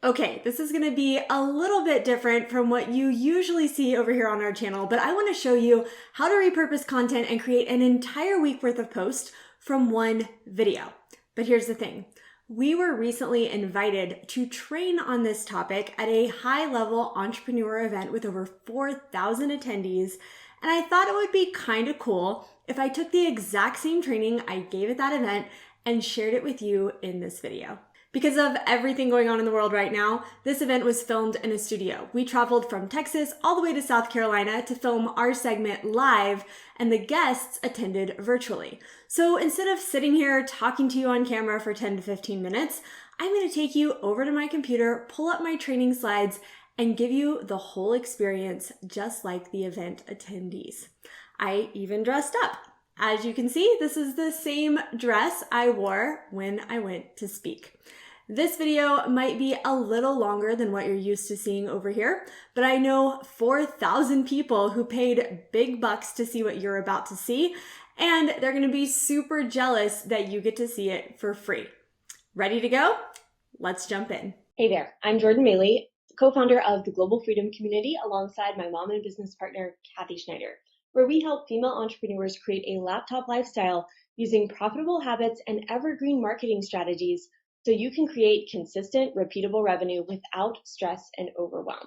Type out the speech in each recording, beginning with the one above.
Okay, this is gonna be a little bit different from what you usually see over here on our channel, but I wanna show you how to repurpose content and create an entire week worth of posts from one video. But here's the thing. We were recently invited to train on this topic at a high-level entrepreneur event with over 4,000 attendees, and I thought it would be kind of cool if I took the exact same training I gave at that event and shared it with you in this video. Because of everything going on in the world right now, this event was filmed in a studio. We traveled from Texas all the way to South Carolina to film our segment live, and the guests attended virtually. So instead of sitting here talking to you on camera for 10 to 15 minutes, I'm gonna take you over to my computer, pull up my training slides, and give you the whole experience just like the event attendees. I even dressed up. As you can see, this is the same dress I wore when I went to speak. This video might be a little longer than what you're used to seeing over here, but I know 4,000 people who paid big bucks to see what you're about to see, and they're gonna be super jealous that you get to see it for free. Ready to go? Let's jump in. Hey there, I'm Jordan Maylea, co-founder of the Global Freedom Community alongside my mom and business partner, Kathy Schneider, where we help female entrepreneurs create a laptop lifestyle using profitable habits and evergreen marketing strategies so you can create consistent, repeatable revenue without stress and overwhelm.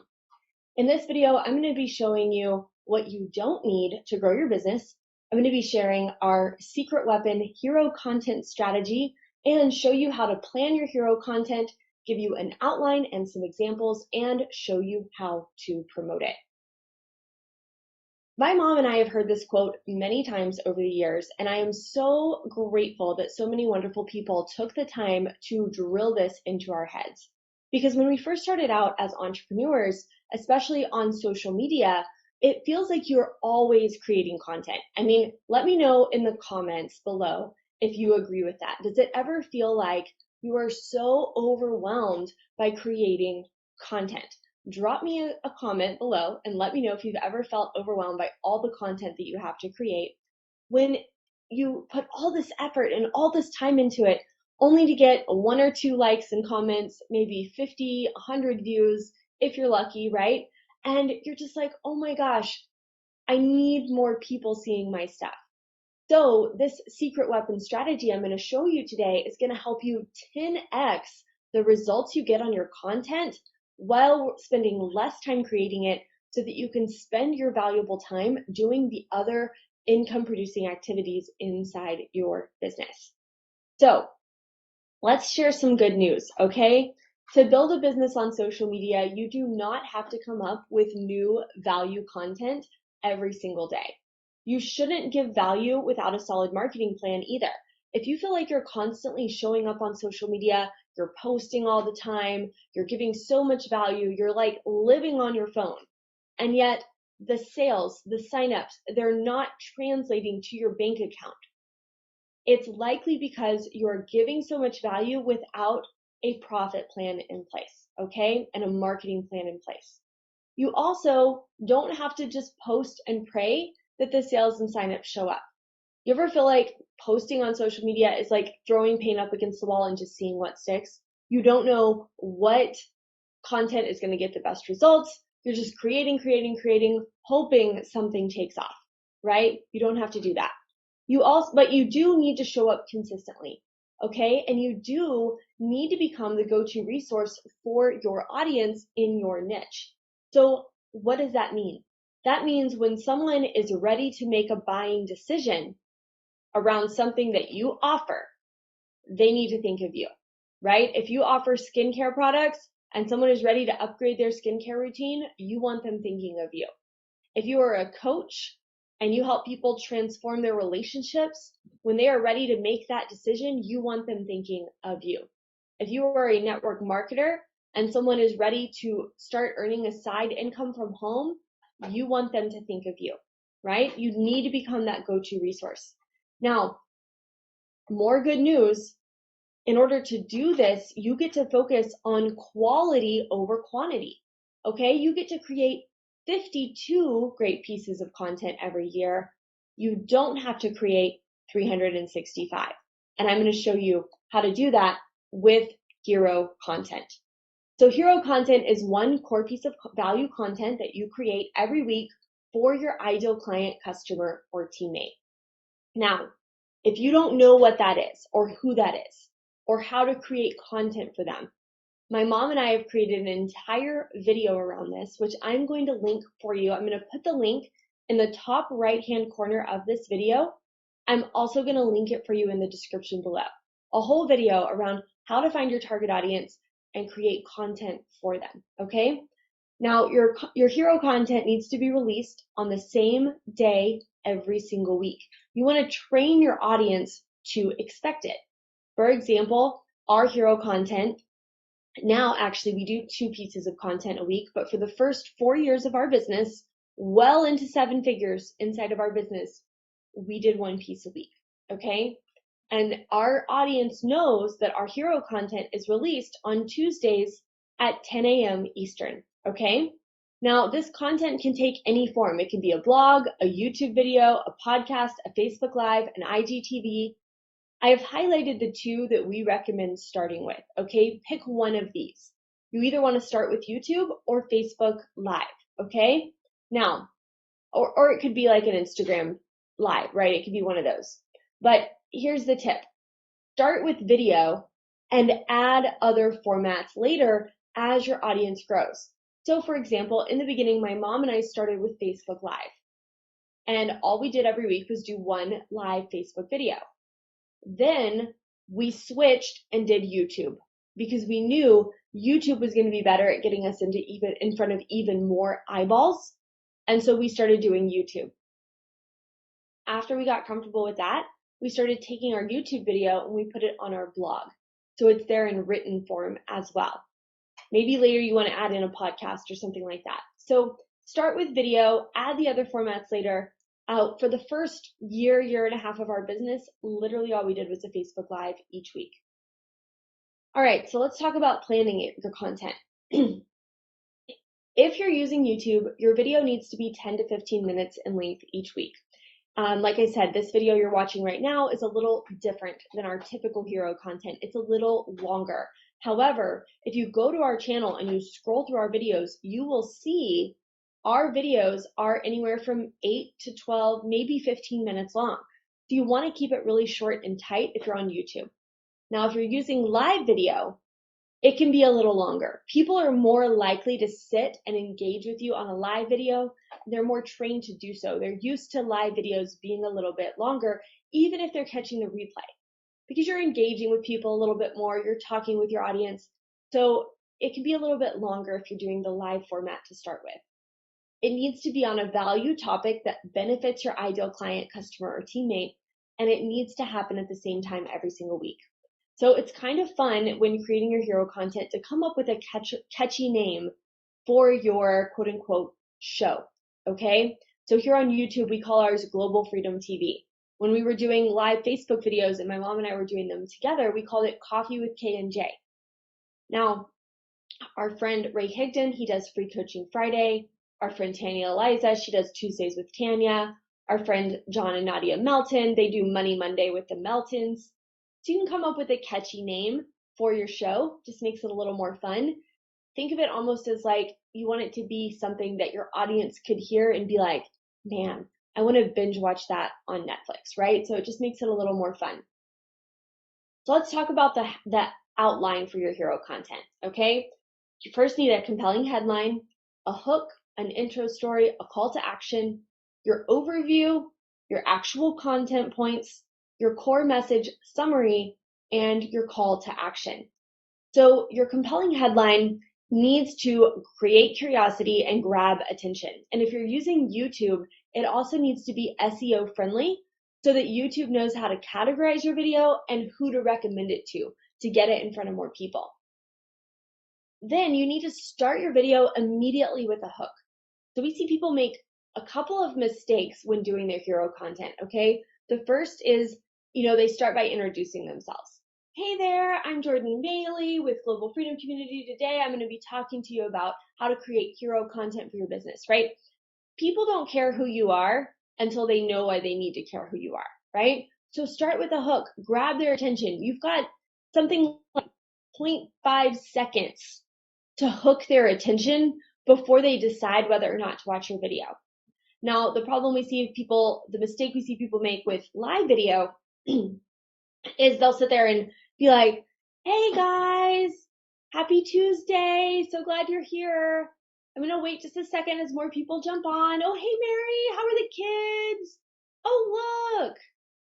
In this video, I'm going to be showing you what you don't need to grow your business. I'm going to be sharing our secret weapon hero content strategy and show you how to plan your hero content, give you an outline and some examples, and show you how to promote it. My mom and I have heard this quote many times over the years, and I am so grateful that so many wonderful people took the time to drill this into our heads. Because when we first started out as entrepreneurs, especially on social media, it feels like you're always creating content. I mean, let me know in the comments below if you agree with that. Does it ever feel like you are so overwhelmed by creating content? Drop me a comment below and let me know if you've ever felt overwhelmed by all the content that you have to create when you put all this effort and all this time into it only to get 1 or 2 likes and comments, maybe 50, 100 views if you're lucky, right? And you're just like, oh my gosh, I need more people seeing my stuff. So this secret weapon strategy I'm going to show you today is going to help you 10x the results you get on your content while spending less time creating it so that you can spend your valuable time doing the other income producing activities inside your business. So let's share some good news, okay? To build a business on social media, you do not have to come up with new value content every single day. You shouldn't give value without a solid marketing plan either. If you feel like you're constantly showing up on social media, you're posting all the time, you're giving so much value, you're like living on your phone, and yet the sales, the signups, they're not translating to your bank account. It's likely because you're giving so much value without a profit plan in place, okay? And a marketing plan in place. You also don't have to just post and pray that the sales and signups show up. You ever feel like posting on social media is like throwing paint up against the wall and just seeing what sticks? You don't know what content is going to get the best results. You're just creating, hoping something takes off, right? You don't have to do that. But you do need to show up consistently, okay? And you do need to become the go-to resource for your audience in your niche. So what does that mean? That means when someone is ready to make a buying decision around something that you offer, they need to think of you, right? If you offer skincare products and someone is ready to upgrade their skincare routine, you want them thinking of you. If you are a coach and you help people transform their relationships, when they are ready to make that decision, you want them thinking of you. If you are a network marketer and someone is ready to start earning a side income from home, you want them to think of you, right? You need to become that go-to resource. Now, more good news. In order to do this, you get to focus on quality over quantity, okay? You get to create 52 great pieces of content every year. You don't have to create 365. And I'm going to show you how to do that with hero content. So hero content is one core piece of value content that you create every week for your ideal client, customer, or teammate. Now, if you don't know what that is, or who that is, or how to create content for them, my mom and I have created an entire video around this, which I'm going to link for you. I'm going to put the link in the top right-hand corner of this video. I'm also going to link it for you in the description below. A whole video around how to find your target audience and create content for them, okay? Now, your hero content needs to be released on the same day every single week. You want to train your audience to expect it. For example, our hero content, now actually we do 2 pieces of content a week, but for the first 4 years of our business, well into 7 figures inside of our business, we did 1 piece a week, okay? And our audience knows that our hero content is released on Tuesdays at 10 a.m. Eastern, okay? Now, this content can take any form. It can be a blog, a YouTube video, a podcast, a Facebook Live, an IGTV. I have highlighted the 2 that we recommend starting with, okay? Pick one of these. You either want to start with YouTube or Facebook Live, okay? Now, or it could be like an Instagram Live, right? It could be one of those. But here's the tip. Start with video and add other formats later as your audience grows. So for example, in the beginning, my mom and I started with Facebook Live. And all we did every week was do 1 live Facebook video. Then we switched and did YouTube because we knew YouTube was going to be better at getting us in front of even more eyeballs. And so we started doing YouTube. After we got comfortable with that, we started taking our YouTube video and we put it on our blog. So it's there in written form as well. Maybe later you want to add in a podcast or something like that. So start with video, add the other formats later. For the first year and a half of our business, literally all we did was a Facebook Live each week. All right, so let's talk about planning your content. If you're using YouTube, your video needs to be 10 to 15 minutes in length each week. Like I said, this video you're watching right now is a little different than our typical hero content. It's a little longer. However, if you go to our channel and you scroll through our videos, you will see our videos are anywhere from 8 to 12, maybe 15 minutes long. So you want to keep it really short and tight if you're on YouTube. Now, if you're using live video, it can be a little longer. People are more likely to sit and engage with you on a live video. They're more trained to do so. They're used to live videos being a little bit longer, even if they're catching the replay. Because you're engaging with people a little bit more, you're talking with your audience. So it can be a little bit longer if you're doing the live format to start with. It needs to be on a value topic that benefits your ideal client, customer, or teammate, and it needs to happen at the same time every single week. So it's kind of fun when creating your hero content to come up with a catchy name for your quote unquote show, okay? So here on YouTube, we call ours Global Freedom TV. When we were doing live Facebook videos and my mom and I were doing them together, we called it Coffee with K and J. Now, our friend Ray Higdon, he does Free Coaching Friday. Our friend Tanya Eliza, she does Tuesdays with Tanya. Our friend John and Nadia Melton, they do Money Monday with the Meltons. So you can come up with a catchy name for your show, just makes it a little more fun. Think of it almost as like you want it to be something that your audience could hear and be like, man, I want to binge watch that on Netflix, right? So it just makes it a little more fun. So let's talk about the outline for your hero content, okay? You first need a compelling headline, a hook, an intro story, a call to action, your overview, your actual content points, your core message summary, and your call to action. So your compelling headline needs to create curiosity and grab attention. And if you're using YouTube, it also needs to be SEO friendly so that YouTube knows how to categorize your video and who to recommend it to get it in front of more people. Then you need to start your video immediately with a hook. So we see people make a couple of mistakes when doing their hero content, okay? The first is, they start by introducing themselves. Hey there, I'm Jordan Maylea with Global Freedom Community. Today I'm going to be talking to you about how to create hero content for your business, right? People don't care who you are until they know why they need to care who you are, right? So start with a hook, grab their attention. You've got something like 0.5 seconds to hook their attention before they decide whether or not to watch your video. Now, the mistake we see people make with live video is they'll sit there and be like, hey guys, happy Tuesday, so glad you're here. I'm gonna wait just a second as more people jump on. Oh, hey Mary, how are the kids? Oh, look,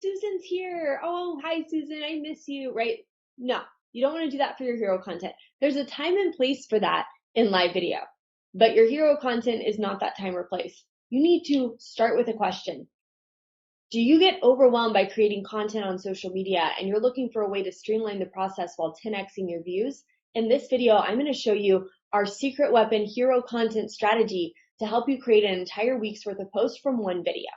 Susan's here. Oh, hi Susan, I miss you, right? No, you don't wanna do that for your hero content. There's a time and place for that in live video, but your hero content is not that time or place. You need to start with a question. Do you get overwhelmed by creating content on social media and you're looking for a way to streamline the process while 10xing your views? In this video, I'm going to show you our secret weapon hero content strategy to help you create an entire week's worth of posts from one video.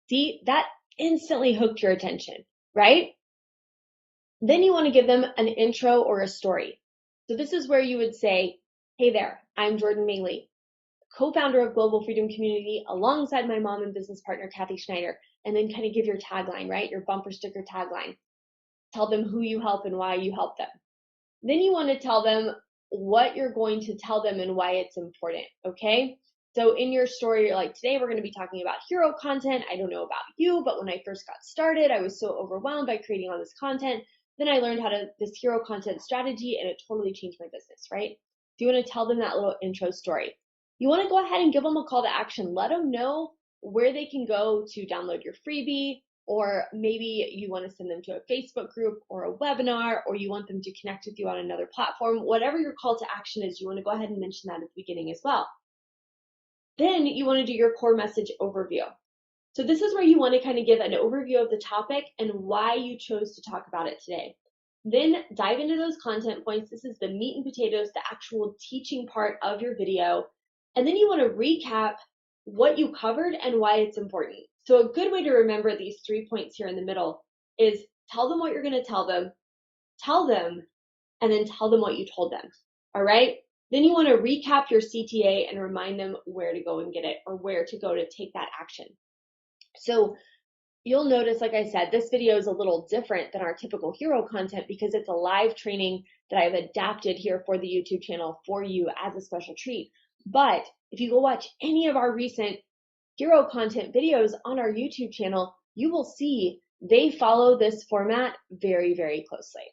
See, that instantly hooked your attention, right? Then you want to give them an intro or a story. So this is where you would say, hey there, I'm Jordan Maylea, co-founder of Global Freedom Community alongside my mom and business partner, Kathy Schneider, and then kind of give your tagline, right? Your bumper sticker tagline. Tell them who you help and why you help them. Then you want to tell them what you're going to tell them and why it's important, okay? So in your story, you're like, today we're going to be talking about hero content. I don't know about you, but when I first got started, I was so overwhelmed by creating all this content. Then I learned this hero content strategy, and it totally changed my business, right? So you want to tell them that little intro story. You want to go ahead and give them a call to action. Let them know where they can go to download your freebie, or maybe you want to send them to a Facebook group or a webinar, or you want them to connect with you on another platform. Whatever your call to action is, you want to go ahead and mention that at the beginning as well. Then you want to do your core message overview. So this is where you want to kind of give an overview of the topic and why you chose to talk about it today. Then dive into those content points. This is the meat and potatoes, the actual teaching part of your video. And then you want to recap what you covered and why it's important. So a good way to remember these 3 points here in the middle is tell them what you're going to tell them, and then tell them what you told them. All right? Then you want to recap your CTA and remind them where to go and get it, or where to go to take that action. So you'll notice, like I said, this video is a little different than our typical hero content because it's a live training that I've adapted here for the YouTube channel for you as a special treat. But if you go watch any of our recent hero content videos on our YouTube channel, you will see they follow this format very, very closely.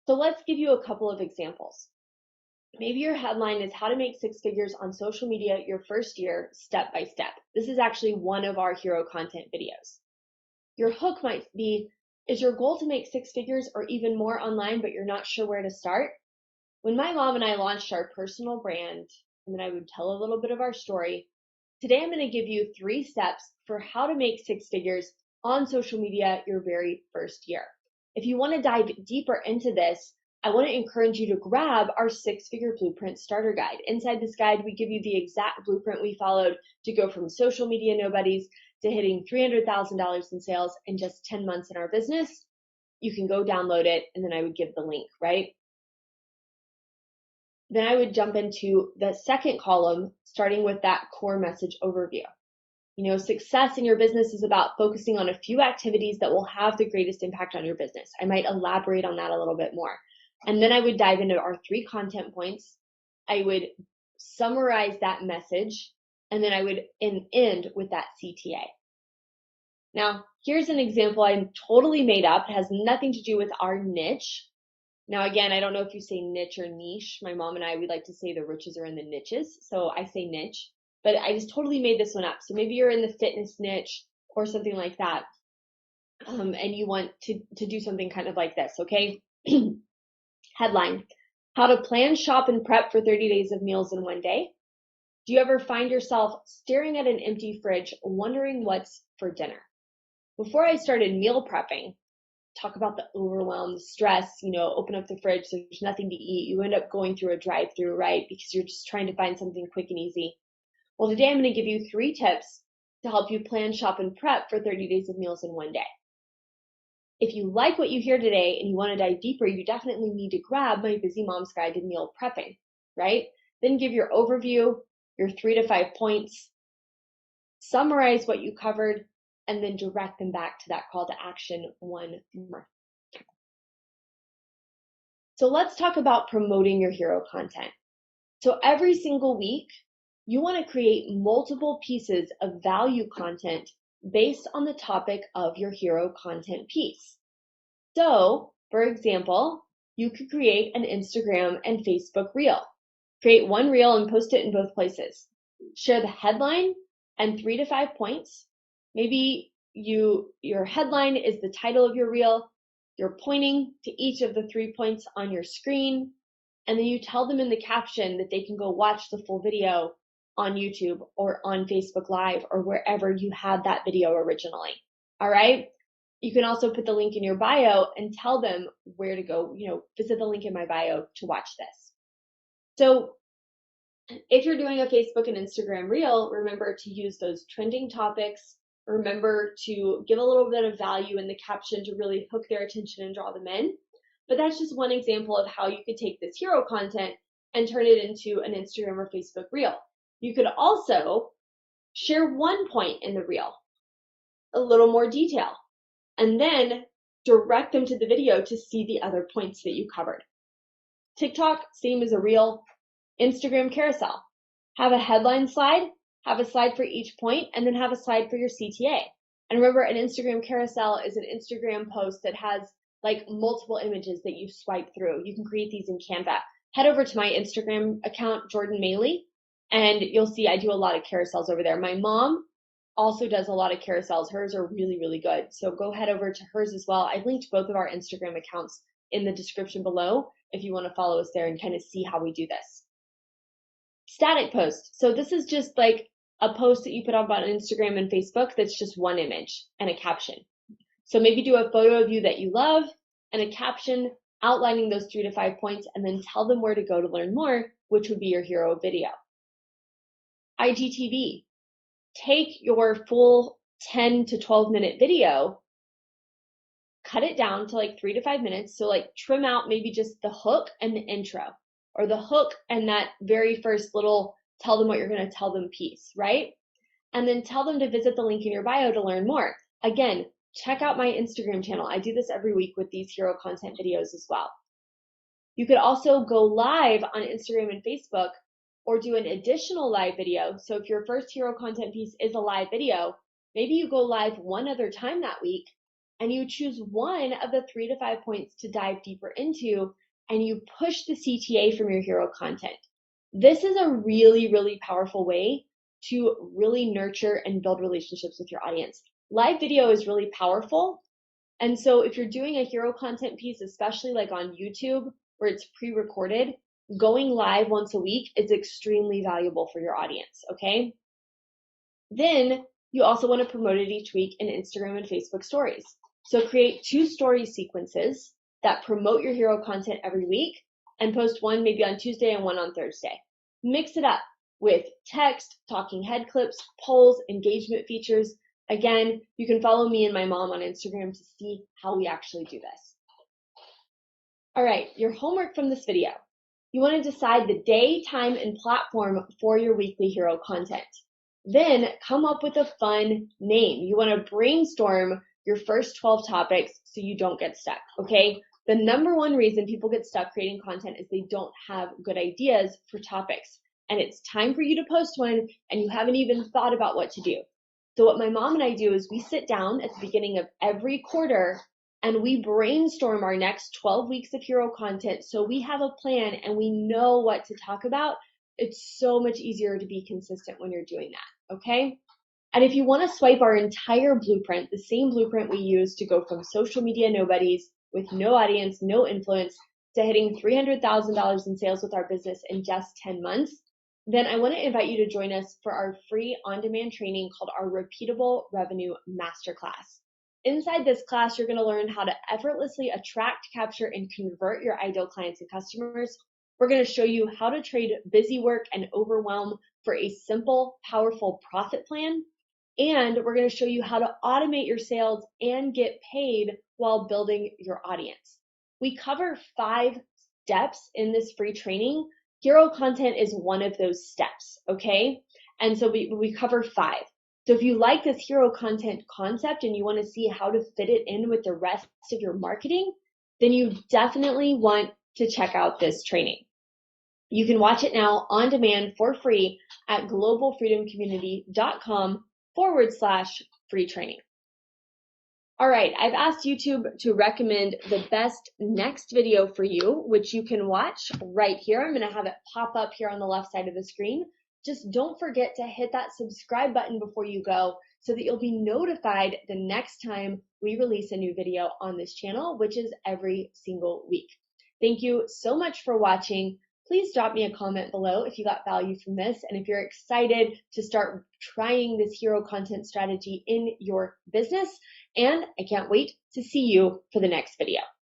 So let's give you a couple of examples. Maybe your headline is how to make 6 figures on social media your first year, step by step. This is actually one of our hero content videos. Your hook might be, is your goal to make 6 figures or even more online, but you're not sure where to start? When my mom and I launched our personal brand, and then I would tell a little bit of our story, today I'm going to give you 3 steps for how to make 6 figures on social media your very first year. If you want to dive deeper into this, I want to encourage you to grab our 6-figure blueprint starter guide. Inside this guide, we give you the exact blueprint we followed to go from social media nobodies to hitting $300,000 in sales in just 10 months in our business. You can go download it, and then I would give the link, right? Then I would jump into the second column, starting with that core message overview. You know, success in your business is about focusing on a few activities that will have the greatest impact on your business. I might elaborate on that a little bit more. And then I would dive into our 3 content points. I would summarize that message, and then I would end with that CTA. Now, here's an example I totally made up. It has nothing to do with our niche. Now, again, I don't know if you say niche or niche. My mom and I, we like to say the riches are in the niches. So I say niche, but I just totally made this one up. So maybe you're in the fitness niche or something like that. And you want to do something kind of like this, okay? Headline, how to plan, shop, and prep for 30 days of meals in one day. Do you ever find yourself staring at an empty fridge, wondering what's for dinner? Before I started meal prepping, talk about the overwhelm, the stress, open up the fridge, there's nothing to eat. You end up going through a drive-through, right? Because you're just trying to find something quick and easy. Well, today I'm going to give you 3 tips to help you plan, shop, and prep for 30 days of meals in one day. If you like what you hear today and you want to dive deeper, you definitely need to grab my Busy Mom's Guide to Meal Prepping, right? Then give your overview, your 3 to 5 points, summarize what you covered, and then direct them back to that call to action one more. So let's talk about promoting your hero content. So every single week, you want to create multiple pieces of value content based on the topic of your hero content piece. So, for example, you could create an Instagram and Facebook reel. Create one reel and post it in both places. Share the headline and 3 to 5 points. Maybe your headline is the title of your reel. You're pointing to each of the 3 points on your screen, and then you tell them in the caption that they can go watch the full video on YouTube or on Facebook Live or wherever you had that video originally. All right? You can also put the link in your bio and tell them where to go, visit the link in my bio to watch this. So if you're doing a Facebook and Instagram reel, remember to use those trending topics. Remember to give a little bit of value in the caption to really hook their attention and draw them in. But that's just one example of how you could take this hero content and turn it into an Instagram or Facebook reel. You could also share one point in the reel, a little more detail, and then direct them to the video to see the other points that you covered. TikTok, same as a reel. Instagram carousel. Have a headline slide, have a slide for each point, and then have a slide for your CTA. And remember, an Instagram carousel is an Instagram post that has like multiple images that you swipe through. You can create these in Canva. Head over to my Instagram account, Jordan Maylea, and you'll see I do a lot of carousels over there. My mom also does a lot of carousels. Hers are really, really good. So go head over to hers as well. I've linked both of our Instagram accounts in the description below if you want to follow us there and kind of see how we do this. Static post. So this is just like a post that you put up on Instagram and Facebook that's just one image and a caption. So maybe do a photo of you that you love and a caption outlining those 3 to 5 points, and then tell them where to go to learn more, which would be your hero video. IGTV. Take your full 10 to 12 minute video, cut it down to like 3 to 5 minutes. So like trim out maybe just the hook and the intro, or the hook and that very first little tell them what you're going to tell them piece, right? And then tell them to visit the link in your bio to learn more. Again, check out my Instagram channel. I do this every week with these hero content videos as well. You could also go live on Instagram and Facebook or do an additional live video. So if your first hero content piece is a live video, maybe you go live one other time that week and you choose one of the 3 to 5 points to dive deeper into, and you push the CTA from your hero content. This is a really, really powerful way to really nurture and build relationships with your audience. Live video is really powerful. And so if you're doing a hero content piece, especially like on YouTube where it's pre-recorded, going live once a week is extremely valuable for your audience, okay? Then you also want to promote it each week in Instagram and Facebook stories. So create 2 story sequences that promote your hero content every week and post one maybe on Tuesday and one on Thursday. Mix it up with text, talking head clips, polls, engagement features. Again, you can follow me and my mom on Instagram to see how we actually do this. All right, your homework from this video. You want to decide the day, time, and platform for your weekly hero content. Then come up with a fun name. You want to brainstorm your first 12 topics so you don't get stuck, okay? The number one reason people get stuck creating content is they don't have good ideas for topics. And it's time for you to post one and you haven't even thought about what to do. So what my mom and I do is we sit down at the beginning of every quarter and we brainstorm our next 12 weeks of hero content so we have a plan and we know what to talk about. It's so much easier to be consistent when you're doing that, okay? And if you want to swipe our entire blueprint, the same blueprint we use to go from social media nobodies with no audience, no influence, to hitting $300,000 in sales with our business in just 10 months, then I want to invite you to join us for our free on-demand training called our Repeatable Revenue Masterclass. Inside this class, you're going to learn how to effortlessly attract, capture, and convert your ideal clients and customers. We're going to show you how to trade busy work and overwhelm for a simple, powerful profit plan. And we're going to show you how to automate your sales and get paid while building your audience. We cover 5 steps in this free training. Hero content is one of those steps, okay? And so we cover 5. So if you like this hero content concept and you want to see how to fit it in with the rest of your marketing, then you definitely want to check out this training. You can watch it now on demand for free at globalfreedomcommunity.com/free training. All right, I've asked YouTube to recommend the best next video for you, which you can watch right here. I'm going to have it pop up here on the left side of the screen. Just don't forget to hit that subscribe button before you go so that you'll be notified the next time we release a new video on this channel, which is every single week. Thank you so much for watching. Please drop me a comment below if you got value from this and if you're excited to start trying this hero content strategy in your business. And I can't wait to see you for the next video.